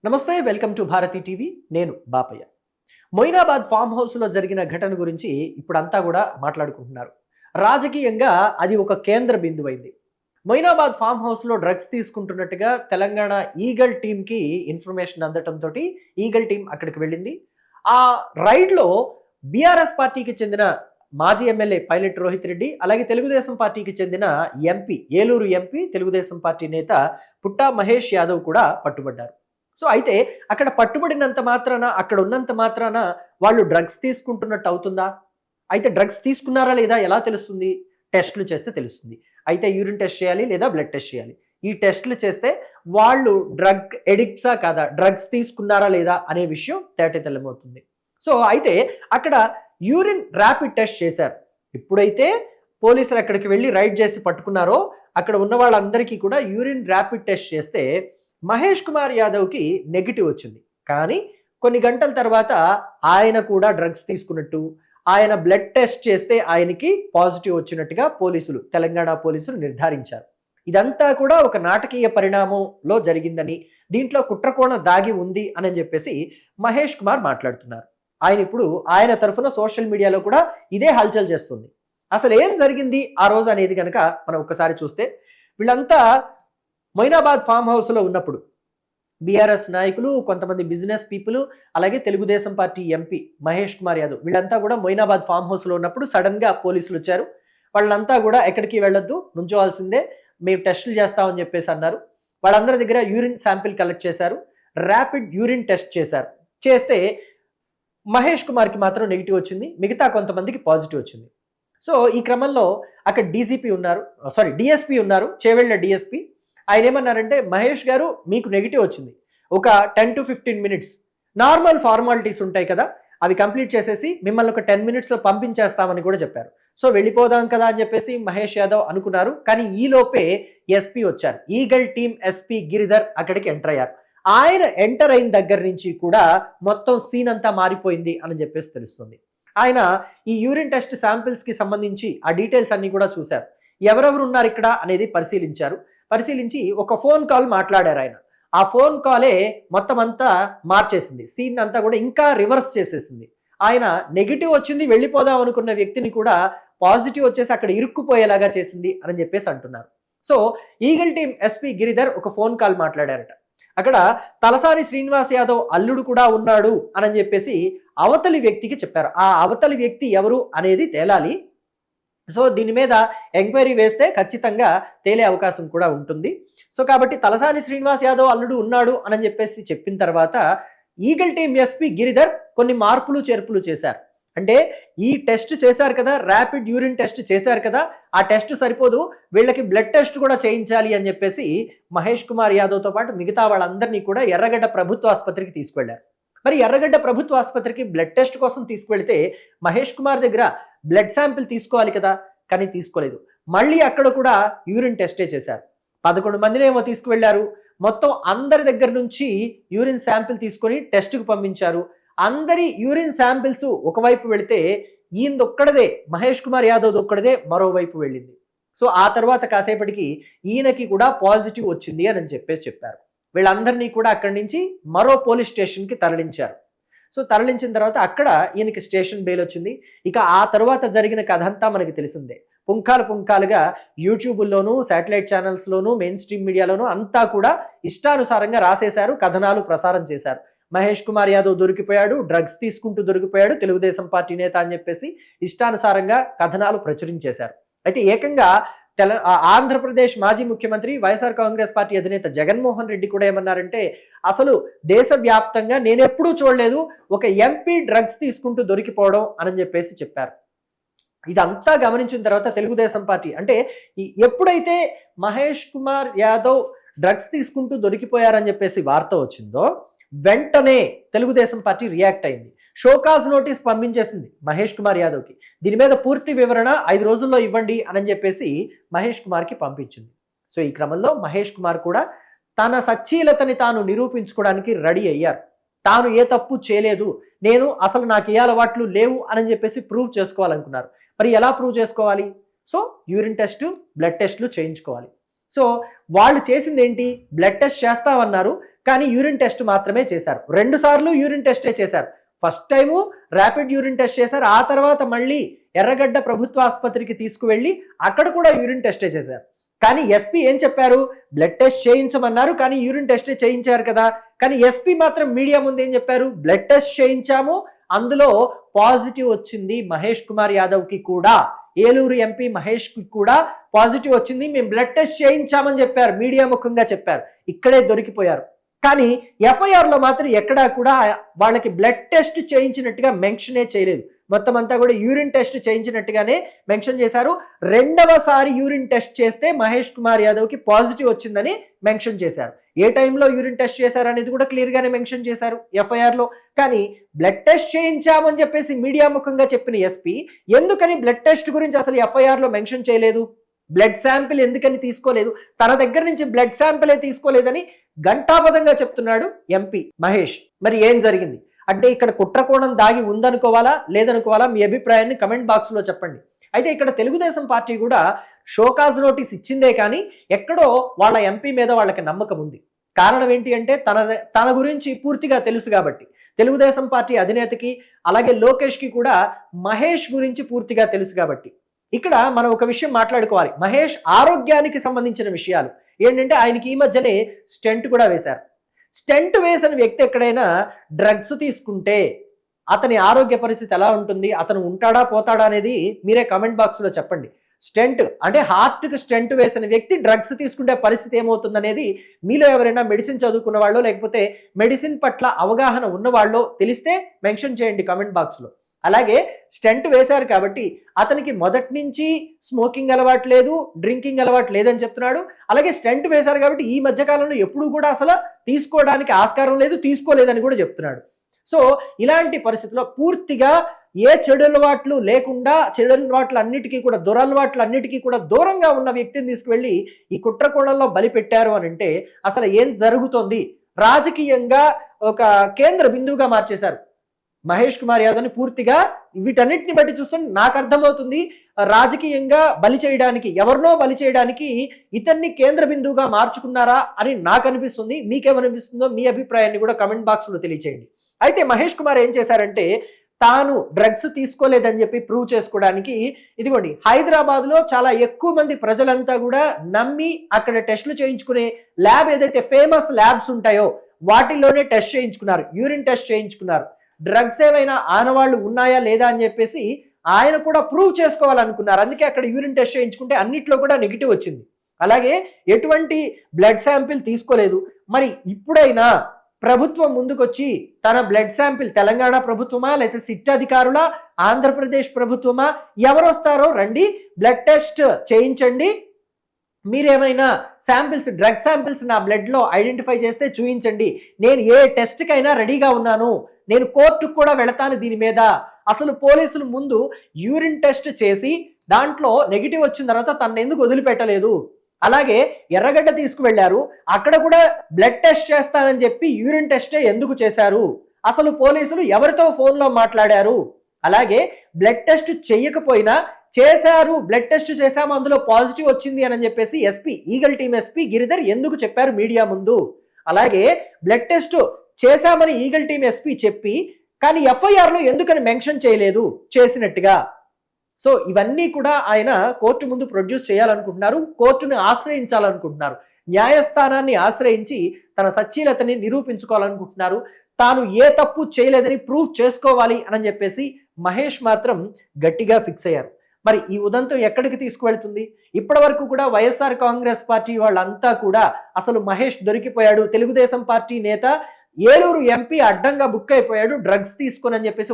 నమస్తే, welcome to Bharati TV. నేను Bapayya. Moinabad form హౌస్లో జరిగిన ఘటన గురించి ఇప్పుడంతా కూడా మాట్లాడుకుంటున్నారు. రాజకీయంగా అది ఒక కేంద్ర బిందువైంది. మొయినాబాద్ ఫామ్ హౌస్లో డ్రగ్స్ తీసుకుంటున్నట్టుగా తెలంగాణ ఈగల్ టీంకి ఇన్ఫర్మేషన్ అందటంతో ఈగల్ టీం అక్కడికి వెళ్ళింది. ఆ రైడ్లో బీఆర్ఎస్ పార్టీకి చెందిన మాజీ ఎమ్మెల్యే పైలట్ రోహిత్ రెడ్డి, అలాగే తెలుగుదేశం పార్టీకి చెందిన MP, Eluru MP, Telugu Desam party నేత పుట్టా మహేష్ యాదవ్ కూడా పట్టుబడ్డారు. సో అయితే అక్కడ పట్టుబడినంత మాత్రాన, అక్కడ ఉన్నంత మాత్రాన వాళ్ళు డ్రగ్స్ తీసుకుంటున్నట్టు అవుతుందా? అయితే డ్రగ్స్ తీసుకున్నారా లేదా ఎలా తెలుస్తుంది? టెస్టులు చేస్తే తెలుస్తుంది. అయితే యూరిన్ టెస్ట్ చేయాలి లేదా బ్లడ్ టెస్ట్ చేయాలి. ఈ టెస్టులు చేస్తే వాళ్ళు డ్రగ్ ఎడిక్ట్సా కాదా, డ్రగ్స్ తీసుకున్నారా లేదా అనే విషయం తేటతెల్లమవుతుంది. సో అయితే అక్కడ యూరిన్ ర్యాపిడ్ టెస్ట్ చేశారు. ఎప్పుడైతే పోలీసులు అక్కడికి వెళ్ళి రైడ్ చేసి పట్టుకున్నారో అక్కడ ఉన్న వాళ్ళందరికీ కూడా యూరిన్ ర్యాపిడ్ టెస్ట్ చేస్తే మహేష్ కుమార్ యాదవ్కి నెగిటివ్ వచ్చింది. కానీ కొన్ని గంటల తర్వాత ఆయన కూడా డ్రగ్స్ తీసుకున్నట్టు, ఆయన బ్లడ్ టెస్ట్ చేస్తే ఆయనకి పాజిటివ్ వచ్చినట్టుగా తెలంగాణ పోలీసులు నిర్ధారించారు. ఇదంతా కూడా ఒక నాటకీయ పరిణామంలో జరిగిందని, దీంట్లో కుట్రకోణ దాగి ఉంది అని చెప్పేసి మహేష్ కుమార్ మాట్లాడుతున్నారు. ఆయన ఇప్పుడు ఆయన తరఫున సోషల్ మీడియాలో కూడా ఇదే హల్చల్ చేస్తుంది. అసలు ఏం జరిగింది ఆ రోజు అనేది కనుక మనం ఒక్కసారి చూస్తే, వీళ్ళంతా మొయినాబాద్ ఫామ్ హౌస్లో ఉన్నప్పుడు బీఆర్ఎస్ నాయకులు, కొంతమంది బిజినెస్ పీపుల్, అలాగే తెలుగుదేశం పార్టీ ఎంపీ మహేష్ కుమార్ యాదవ్ వీళ్ళంతా కూడా మొయినాబాద్ ఫామ్ హౌస్లో ఉన్నప్పుడు సడన్గా పోలీసులు వచ్చారు. వాళ్ళంతా కూడా ఎక్కడికి వెళ్ళొద్దు, నుంచోవాల్సిందే, మేము టెస్టులు చేస్తామని చెప్పేసి అన్నారు. వాళ్ళందరి దగ్గర యూరిన్ శాంపిల్ కలెక్ట్ చేశారు. ర్యాపిడ్ యూరిన్ టెస్ట్ చేశారు. చేస్తే మహేష్ కుమార్కి మాత్రం నెగిటివ్ వచ్చింది, మిగతా కొంతమందికి పాజిటివ్ వచ్చింది. సో ఈ క్రమంలో అక్కడ డిఎస్పీ ఉన్నారు, చేవెళ్ళ డిఎస్పీ. ఆయన ఏమన్నారంటే, మహేష్ గారు మీకు నెగిటివ్ వచ్చింది, ఒక 10 to 15 minutes నార్మల్ ఫార్మాలిటీస్ ఉంటాయి కదా, అవి కంప్లీట్ చేసేసి మిమ్మల్ని ఒక 10 minutesలో పంపించేస్తామని కూడా చెప్పారు. సో వెళ్ళిపోదాం కదా అని చెప్పేసి మహేష్ యాదవ్ అనుకున్నారు. కానీ ఈలోపే ఎస్పీ వచ్చారు. ఈగల్ టీమ్ ఎస్పీ గిరిధర్ అక్కడికి ఎంటర్ అయ్యారు. ఆయన ఎంటర్ అయిన దగ్గర నుంచి కూడా మొత్తం సీన్ అంతా మారిపోయింది అని చెప్పేసి తెలుస్తుంది. ఆయన ఈ యూరిన్ టెస్ట్ శాంపిల్స్కి సంబంధించి ఆ డీటెయిల్స్ అన్ని కూడా చూశారు. ఎవరెవరు ఉన్నారు ఇక్కడ అనేది పరిశీలించి ఒక ఫోన్ కాల్ మాట్లాడారు ఆయన. ఆ ఫోన్ కాలే మొత్తం అంతా మార్చేసింది, సీన్ అంతా కూడా ఇంకా రివర్స్ చేసేసింది. ఆయన నెగిటివ్ వచ్చింది, వెళ్ళిపోదాం అనుకున్న వ్యక్తిని కూడా పాజిటివ్ వచ్చేసి అక్కడ ఇరుక్కుపోయేలాగా చేసింది అని చెప్పేసి అంటున్నారు. So eagle team SP Giridhar ఒక ఫోన్ కాల్ మాట్లాడారట. అక్కడ తలసాని శ్రీనివాస్ యాదవ్ అల్లుడు కూడా ఉన్నాడు అని చెప్పేసి అవతలి వ్యక్తికి చెప్పారు. ఆ అవతలి వ్యక్తి ఎవరు అనేది తేలాలి. సో దీని మీద ఎంక్వైరీ వేస్తే ఖచ్చితంగా తేలే అవకాశం కూడా ఉంటుంది. సో కాబట్టి తలసాని శ్రీనివాస్ యాదవ్ అల్లుడు ఉన్నాడు అని చెప్పేసి చెప్పిన తర్వాత ఈగల్ టీమ్ ఎస్పీ గిరిధర్ కొన్ని మార్పులు చేర్పులు చేశారు. అంటే ఈ టెస్ట్ చేశారు కదా, ర్యాపిడ్ యూరిన్ టెస్ట్ చేశారు కదా, ఆ టెస్ట్ సరిపోదు, వీళ్ళకి బ్లడ్ టెస్ట్ కూడా చేయించాలి అని చెప్పేసి మహేష్ కుమార్ యాదవ్తో పాటు మిగతా వాళ్ళందరినీ కూడా ఎర్రగడ్డ ప్రభుత్వ ఆసుపత్రికి తీసుకెళ్లారు. మరి ఎర్రగడ్డ ప్రభుత్వ ఆసుపత్రికి బ్లడ్ టెస్ట్ కోసం తీసుకువెళ్తే మహేష్ కుమార్ దగ్గర బ్లడ్ శాంపిల్ తీసుకోవాలి కదా, కానీ తీసుకోలేదు. మళ్ళీ అక్కడ కూడా యూరిన్ టెస్టే చేశారు. 11 మందినేమో తీసుకువెళ్లారు. మొత్తం అందరి దగ్గర నుంచి యూరిన్ శాంపిల్ తీసుకొని టెస్ట్కు పంపించారు. అందరి యూరిన్ శాంపిల్స్ ఒకవైపు వెళితే ఈయనదొక్కడదే, మహేష్ కుమార్ యాదవ్ ఒక్కడదే మరోవైపు వెళ్ళింది. సో ఆ తర్వాత కాసేపటికి ఈయనకి కూడా పాజిటివ్ వచ్చింది అని చెప్పారు. వీళ్ళందరినీ కూడా అక్కడి నుంచి మరో పోలీస్ స్టేషన్కి తరలించారు. సో తరలించిన తర్వాత అక్కడ ఈయనకి స్టేషన్ బెయిల్ వచ్చింది. ఇక ఆ తర్వాత జరిగిన కథ అంతా మనకి తెలిసిందే. పుంఖాలుగా యూట్యూబ్లోను, శాటిలైట్ ఛానల్స్లోను, మెయిన్ స్ట్రీమ్ మీడియాలోను అంతా కూడా ఇష్టానుసారంగా రాసేశారు, కథనాలు ప్రసారం చేశారు. మహేష్ కుమార్ యాదవ్ దొరికిపోయాడు, డ్రగ్స్ తీసుకుంటూ దొరికిపోయాడు, తెలుగుదేశం పార్టీ నేత అని చెప్పేసి ఇష్టానుసారంగా కథనాలు ప్రచురించేశారు. అయితే ఏకంగా ఆంధ్రప్రదేశ్ మాజీ ముఖ్యమంత్రి, వైఎస్ఆర్ కాంగ్రెస్ పార్టీ అధినేత జగన్మోహన్ రెడ్డి కూడా ఏమన్నారంటే, అసలు దేశవ్యాప్తంగా నేనెప్పుడూ చూడలేదు ఒక ఎంపీ డ్రగ్స్ తీసుకుంటూ దొరికిపోవడం అని చెప్పేసి చెప్పారు. ఇదంతా గమనించిన తర్వాత తెలుగుదేశం పార్టీ అంటే ఎప్పుడైతే మహేష్ కుమార్ యాదవ్ డ్రగ్స్ తీసుకుంటూ దొరికిపోయారని చెప్పేసి వార్త వచ్చిందో వెంటనే తెలుగుదేశం పార్టీ రియాక్ట్ అయింది. షోకాజ్ నోటీస్ పంపించేసింది మహేష్ కుమార్ యాదవ్కి. దీని మీద పూర్తి వివరణ 5 రోజుల్లో ఇవ్వండి అని చెప్పేసి మహేష్ కుమార్కి పంపించింది. సో ఈ క్రమంలో మహేష్ కుమార్ కూడా తన సచ్చీలతని తాను నిరూపించుకోవడానికి రెడీ అయ్యారు. తాను ఏ తప్పు చేయలేదు, నాకు ఏ అలవాట్లు లేవు అని చెప్పేసి ప్రూవ్ చేసుకోవాలనుకున్నారు. మరి ఎలా ప్రూవ్ చేసుకోవాలి? సో యూరిన్ టెస్ట్, బ్లడ్ టెస్ట్లు చేయించుకోవాలి. సో వాళ్ళు చేసింది ఏంటి? బ్లడ్ టెస్ట్ చేస్తామన్నారు, కానీ యూరిన్ టెస్ట్ మాత్రమే చేశారు. 2 సార్లు యూరిన్ టెస్టే చేశారు. First time rapid urine test చేశారు. ఆ తర్వాత మళ్ళీ ఎర్రగడ్డ ప్రభుత్వ ఆసుపత్రికి తీసుకువెళ్ళి అక్కడ కూడా యూరిన్ టెస్టే చేశారు. కానీ ఎస్పీ ఏం చెప్పారు? బ్లడ్ టెస్ట్ చేయించమన్నారు, కానీ యూరిన్ టెస్టే చేయించారు కదా. కానీ ఎస్పీ మాత్రం మీడియా ముందు ఏం చెప్పారు? బ్లడ్ టెస్ట్ చేయించాము, అందులో పాజిటివ్ వచ్చింది మహేష్ కుమార్ యాదవ్కి కూడా, ఏలూరు ఎంపీ మహేష్కి కూడా పాజిటివ్ వచ్చింది, మేము బ్లడ్ టెస్ట్ చేయించామని చెప్పారు, మీడియా ముఖంగా చెప్పారు. ఇక్కడే దొరికిపోయారు. కానీ ఎఫ్ఐఆర్లో మాత్రం ఎక్కడా కూడా వాళ్ళకి బ్లడ్ టెస్ట్ చేయించినట్టుగా మెన్షనే చేయలేదు. మొత్తం అంతా కూడా యూరిన్ టెస్ట్ చేయించినట్టుగానే మెన్షన్ చేశారు. రెండవసారి యూరిన్ టెస్ట్ చేస్తే మహేష్ కుమార్ యాదవ్కి పాజిటివ్ వచ్చిందని మెన్షన్ చేశారు. ఏ టైంలో యూరిన్ టెస్ట్ చేశారు అనేది కూడా క్లియర్గానే మెన్షన్ చేశారు ఎఫ్ఐఆర్లో. కానీ బ్లడ్ టెస్ట్ చేయించామని చెప్పేసి మీడియా ముఖంగా చెప్పిన ఎస్పీ ఎందుకని బ్లడ్ టెస్ట్ గురించి అసలు ఎఫ్ఐఆర్లో మెన్షన్ చేయలేదు? బ్లడ్ శాంపిల్ ఎందుకని తీసుకోలేదు? తన దగ్గర నుంచి బ్లడ్ శాంపిలే తీసుకోలేదని ఘంటాపథంగా చెప్తున్నాడు ఎంపీ మహేష్. మరి ఏం జరిగింది అంటే ఇక్కడ కుట్రకోణం దాగి ఉందనుకోవాలా లేదనుకోవాలా? మీ అభిప్రాయాన్ని కమెంట్ బాక్స్లో చెప్పండి. అయితే ఇక్కడ తెలుగుదేశం పార్టీ కూడా షోకాజ్ నోటీస్ ఇచ్చిందే కానీ ఎక్కడో వాళ్ళ ఎంపీ మీద వాళ్ళకి నమ్మకం ఉంది. కారణం ఏంటి అంటే తన గురించి పూర్తిగా తెలుసు కాబట్టి. తెలుగుదేశం పార్టీ అధినేతకి అలాగే లోకేష్కి కూడా మహేష్ గురించి పూర్తిగా తెలుసు కాబట్టి. ఇక్కడ మనం ఒక విషయం మాట్లాడుకోవాలి. మహేష్ ఆరోగ్యానికి సంబంధించిన విషయాలు ఏంటంటే ఆయనకి ఈ మధ్యనే స్టెంట్ కూడా వేశారు. స్టెంట్ వేసిన వ్యక్తి ఎక్కడైనా డ్రగ్స్ తీసుకుంటే అతని ఆరోగ్య పరిస్థితి ఎలా ఉంటుంది, అతను ఉంటాడా పోతాడా అనేది మీరే కమెంట్ బాక్స్లో చెప్పండి. స్టెంట్ అంటే హార్ట్కి స్టెంట్ వేసిన వ్యక్తి డ్రగ్స్ తీసుకుంటే పరిస్థితి ఏమవుతుంది అనేది మీలో ఎవరైనా మెడిసిన్ చదువుకున్న వాళ్ళు లేకపోతే మెడిసిన్ పట్ల అవగాహన ఉన్నవాళ్ళు తెలిస్తే మెన్షన్ చేయండి కమెంట్ బాక్స్లో. అలాగే స్టెంట్ వేశారు కాబట్టి అతనికి మొదటి నుంచి స్మోకింగ్ అలవాటు లేదు, డ్రింకింగ్ అలవాటు లేదని చెప్తున్నాడు. అలాగే స్టెంట్ వేశారు కాబట్టి ఈ మధ్యకాలంలో ఎప్పుడు కూడా అసలు తీసుకోవడానికి ఆస్కారం లేదు, తీసుకోలేదని కూడా చెప్తున్నాడు. సో ఇలాంటి పరిస్థితుల్లో పూర్తిగా ఏ చెడు అలవాట్లు లేకుండా చెడు అలవాట్లు అన్నిటికీ కూడా దురలవాట్లు అన్నిటికీ కూడా దూరంగా ఉన్న వ్యక్తిని తీసుకువెళ్ళి ఈ కుట్రకోణంలో బలి పెట్టారు అని అంటే అసలు ఏం జరుగుతోంది? రాజకీయంగా ఒక కేంద్ర బిందువుగా మార్చేశారు మహేష్ కుమార్ యాదవ్ని పూర్తిగా. వీటన్నిటిని బట్టి చూస్తుంటే నాకు అర్థమవుతుంది రాజకీయంగా బలి చేయడానికి, ఎవరినో బలి చేయడానికి ఇతన్ని కేంద్ర బిందువుగా మార్చుకున్నారా అని నాకు అనిపిస్తుంది. మీకేమనిపిస్తుందో మీ అభిప్రాయాన్ని కూడా కమెంట్ బాక్స్లో తెలియచేయండి. అయితే మహేష్ కుమార్ ఏం చేశారంటే తాను డ్రగ్స్ తీసుకోలేదని చెప్పి ప్రూవ్ చేసుకోవడానికి ఇదిగోండి హైదరాబాద్లో చాలా ఎక్కువ మంది ప్రజలంతా కూడా నమ్మి అక్కడ టెస్టులు చేయించుకునే ల్యాబ్ ఏదైతే ఫేమస్ ల్యాబ్స్ ఉంటాయో వాటిల్లోనే టెస్ట్ చేయించుకున్నారు, యూరిన్ టెస్ట్ చేయించుకున్నారు. డ్రగ్స్ ఏమైనా ఆనవాళ్ళు ఉన్నాయా లేదా అని చెప్పేసి ఆయన కూడా ప్రూవ్ చేసుకోవాలనుకున్నారు. అందుకే అక్కడ యూరిన్ టెస్ట్ చేయించుకుంటే అన్నిట్లో కూడా నెగిటివ్ వచ్చింది. అలాగే ఎటువంటి బ్లడ్ శాంపిల్ తీసుకోలేదు. మరి ఇప్పుడైనా ప్రభుత్వం ముందుకొచ్చి తన బ్లడ్ శాంపిల్ తెలంగాణ ప్రభుత్వమా లేకపోతే సిట్ అధికారులా ఆంధ్రప్రదేశ్ ప్రభుత్వమా ఎవరు వస్తారో రండి బ్లడ్ టెస్ట్ చేయించండి, మీరేమైనా శాంపిల్స్ డ్రగ్ శాంపిల్స్ నా బ్లడ్లో ఐడెంటిఫై చేస్తే చూపించండి, నేను ఏ టెస్ట్కైనా రెడీగా ఉన్నాను, నేను కోర్టుకు కూడా వెళతాను దీని మీద. అసలు పోలీసులు ముందు యూరిన్ టెస్ట్ చేసి దాంట్లో నెగిటివ్ వచ్చిన తర్వాత తనను ఎందుకు వదిలిపెట్టలేదు? అలాగే ఎర్రగడ్డ తీసుకువెళ్లారు, అక్కడ కూడా బ్లడ్ టెస్ట్ చేస్తానని చెప్పి యూరిన్ టెస్టే ఎందుకు చేశారు? అసలు పోలీసులు ఎవరితో ఫోన్లో మాట్లాడారు? అలాగే బ్లడ్ టెస్ట్ చేయకపోయినా చేశారు, బ్లడ్ టెస్ట్ చేశాము అందులో పాజిటివ్ వచ్చింది అని చెప్పేసి SP eagle team SP Giridhar ఎందుకు చెప్పారు మీడియా ముందు? అలాగే బ్లడ్ టెస్ట్ చేశామని ఈగల్ టీమ్ ఎస్పీ చెప్పి కానీ ఎఫ్ఐఆర్లో ఎందుకని మెన్షన్ చేయలేదు చేసినట్టుగా? సో ఇవన్నీ కూడా ఆయన కోర్టు ముందు ప్రొడ్యూస్ చేయాలనుకుంటున్నారు, కోర్టును ఆశ్రయించాలనుకుంటున్నారు, న్యాయస్థానాన్ని ఆశ్రయించి తన సచ్చీలతని నిరూపించుకోవాలనుకుంటున్నారు. తాను ఏ తప్పు చేయలేదని ప్రూవ్ చేసుకోవాలి అని చెప్పేసి మహేష్ మాత్రం గట్టిగా ఫిక్స్ అయ్యారు. మరి ఈ ఉదంతం ఎక్కడికి తీసుకువెళ్తుంది? ఇప్పటి వరకు కూడా వైఎస్ఆర్ కాంగ్రెస్ పార్టీ వాళ్ళంతా కూడా అసలు మహేష్ దొరికిపోయాడు, తెలుగుదేశం పార్టీ నేత ఏలూరు ఎంపీ అడ్డంగా బుక్ అయిపోయాడు డ్రగ్స్ తీసుకుని అని చెప్పేసి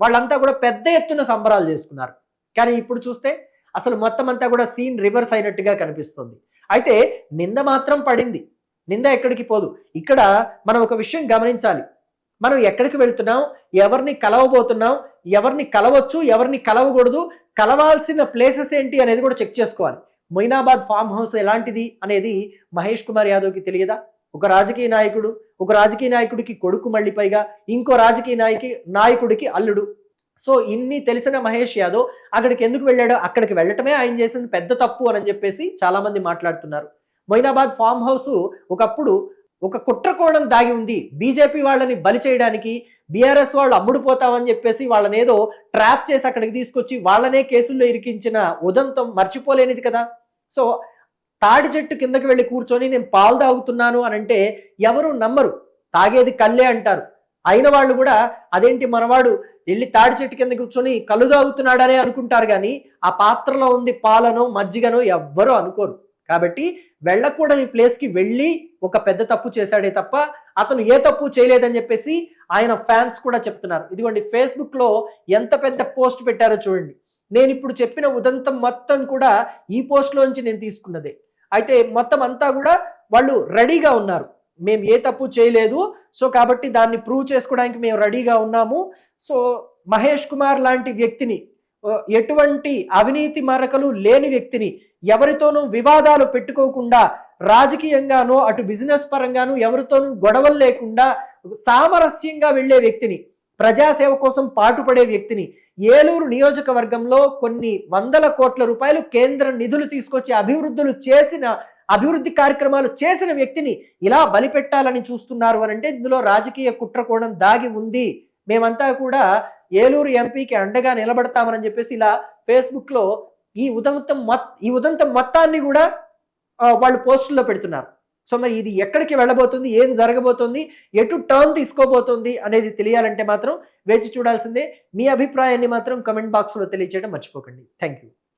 వాళ్ళంతా కూడా పెద్ద ఎత్తున సంబరాలు చేసుకున్నారు. కానీ ఇప్పుడు చూస్తే అసలు మొత్తం అంతా కూడా సీన్ రివర్స్ అయినట్టుగా కనిపిస్తుంది. అయితే నింద మాత్రం పడింది, నింద ఎక్కడికి పోదు. ఇక్కడ మనం ఒక విషయం గమనించాలి, మనం ఎక్కడికి వెళ్తున్నాం, ఎవరిని కలవబోతున్నాం, ఎవరిని కలవచ్చు, ఎవరిని కలవకూడదు, కలవాల్సిన ప్లేసెస్ ఏంటి అనేది కూడా చెక్ చేసుకోవాలి. మొయినాబాద్ ఫామ్ హౌస్ ఎలాంటిది అనేది మహేష్ కుమార్ యాదవ్కి తెలియదా? ఒక రాజకీయ నాయకుడికి కొడుకు, మళ్ళీ పైగా ఇంకో రాజకీయ నాయకుడికి అల్లుడు. సో ఇన్ని తెలిసిన మహేష్ యాదవ్ అక్కడికి ఎందుకు వెళ్ళాడో, అక్కడికి వెళ్ళటమే ఆయన చేసిన పెద్ద తప్పు అని చెప్పేసి చాలా మంది మాట్లాడుతున్నారు. మొయినాబాద్ ఫామ్ హౌస్ ఒకప్పుడు ఒక కుట్రకోణం దాగి ఉంది. బీజేపీ వాళ్ళని బలి చేయడానికి, బీఆర్ఎస్ వాళ్ళు అమ్ముడుపోతామని చెప్పేసి వాళ్ళని ఏదో ట్రాప్ చేసి అక్కడికి తీసుకొచ్చి వాళ్ళనే కేసుల్లో ఇరికించిన ఉదంతం మర్చిపోలేనిది కదా. సో తాడి చెట్టు కిందకి వెళ్ళి కూర్చొని నేను పాలు తాగుతున్నాను అని అంటే ఎవరు నమ్మరు, తాగేది కళ్ళే అంటారు. అయిన వాళ్ళు కూడా అదేంటి మనవాడు వెళ్ళి తాడి చెట్టు కింద కూర్చొని కళ్ళు తాగుతున్నాడనే అనుకుంటారు, కానీ ఆ పాత్రలో ఉంది పాలనో మజ్జిగనో ఎవ్వరూ అనుకోరు. కాబట్టి వెళ్ళకూడని ప్లేస్కి వెళ్ళి ఒక పెద్ద తప్పు చేశాడే తప్ప అతను ఏ తప్పు చేయలేదని చెప్పేసి ఆయన ఫ్యాన్స్ కూడా చెప్తున్నారు. ఇదిగోండి ఫేస్బుక్లో ఎంత పెద్ద పోస్ట్ పెట్టారో చూడండి. నేను ఇప్పుడు చెప్పిన ఉదంతం మొత్తం కూడా ఈ పోస్ట్లోంచి నేను తీసుకున్నదే. అయితే మొత్తం అంతా కూడా వాళ్ళు రెడీగా ఉన్నారు, మేము ఏ తప్పు చేయలేదు, సో కాబట్టి దాన్ని ప్రూవ్ చేసుకోవడానికి మేము రెడీగా ఉన్నాము. సో మహేష్ కుమార్ లాంటి వ్యక్తిని, ఎటువంటి అవినీతి మరకలు లేని వ్యక్తిని, ఎవరితోనూ వివాదాలు పెట్టుకోకుండా, రాజకీయంగానో అటు బిజినెస్ పరంగానూ ఎవరితోనూ గొడవలు లేకుండా సామరస్యంగా వెళ్ళే వ్యక్తిని, ప్రజాసేవ కోసం పాటుపడే వ్యక్తిని, ఏలూరు నియోజకవర్గంలో కొన్ని వందల కోట్ల రూపాయలు కేంద్ర నిధులు తీసుకొచ్చి అభివృద్ధి కార్యక్రమాలు చేసిన వ్యక్తిని ఇలా బలిపెట్టాలని చూస్తున్నారు అని అంటే ఇందులో రాజకీయ కుట్రకోణం దాగి ఉంది. మేమంతా కూడా ఏలూరు ఎంపీకి అండగా నిలబడతామని చెప్పేసి ఇలా ఫేస్బుక్లో ఈ ఉదంతం మొత్తాన్ని కూడా వాళ్ళు పోస్టుల్లో పెడుతున్నారు. సో మరి ఇది ఎక్కడికి వెళ్ళబోతుంది, ఏం జరగబోతుంది, ఎటు టర్న్ తీసుకోబోతుంది అనేది తెలియాలంటే మాత్రం వేచి చూడాల్సిందే. మీ అభిప్రాయాన్ని మాత్రం కమెంట్ బాక్స్లో తెలియచేయడం మర్చిపోకండి. Thank you.